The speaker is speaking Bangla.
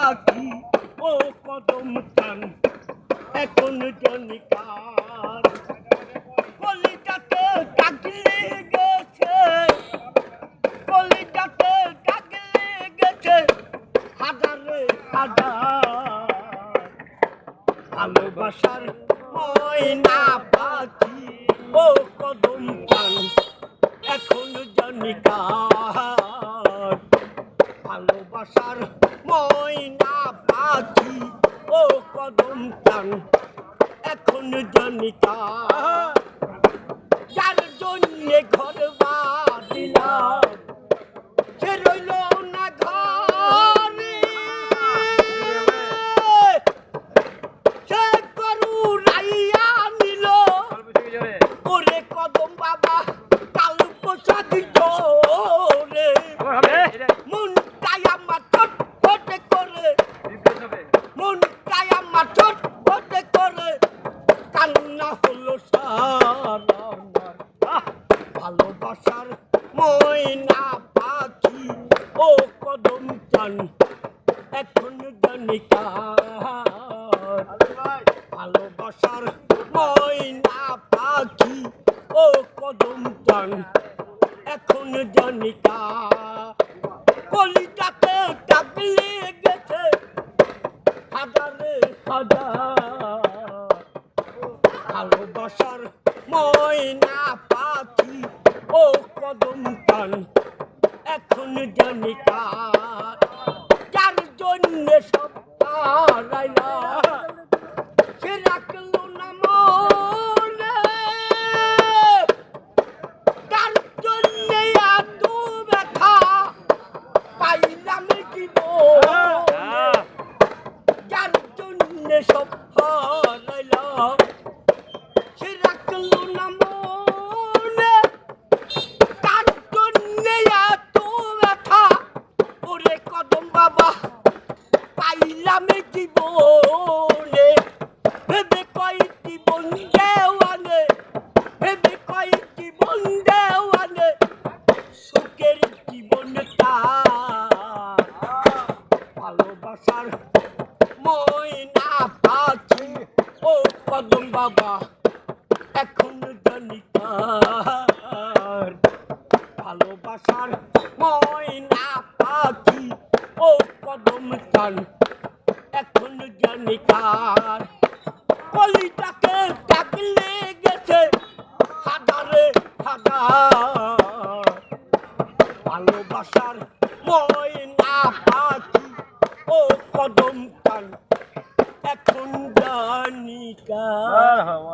পাখি ও কদম টান এখন জনিকার কলিজাতে দাগ লেগেছে কলিজাতে দাগ লেগেছে হাজারে হাজার ভালোবাসার ময়না পাখি ও কদম টান এখন জনিকার ভালোবাসার ময়না পাখি ও কদম টান এখন জনিকার যার জন্যে ঘর বাঁধিলাম সে রইল না ঘরে সে গরু রাইয়া নিল ওরে কদম বাবা কাল পোশাক রে মনটাই আমার ছোট হতে করে মনটাই আমার ছোট হতে করে কান্না হলো সারা ভালোবাসার ময়না পাখি ও কদম টান এখন জনিকার ভালোবাসার ময়না পাখি ও কদম টান এখন জনিকার কলিজাতে দাগ লেগেছে হাজারে হাজার ভালোবাসার ময়না পাখি ও কদম টান এখন জনিকার যার জন্য সব হারাইলা সে রাখলো না মনে তার জন্য এত ব্যথা পাইলাম জীবনে যার জন্য সব হারাইলা সে রাখলো না মনে তার জন্য এত ব্যথা ওরে কদম বাবা পাইলাম জীবনে ভেবে কই জীবন দেওয়ানে ভেবে কই জীবন দেওয়ানে সুখের জীবনটা ভালোবাসার ময়না পাখি ও কদম বাবা এখন জনিকার ভালোবাসার ময়না পাখি ও কদম টান এখন জনিকার কলিজাতে দাগ লেগেছে হাজারে হাজার ভালোবাসার ময়না পাখি ও কদম টান এখন জনিকার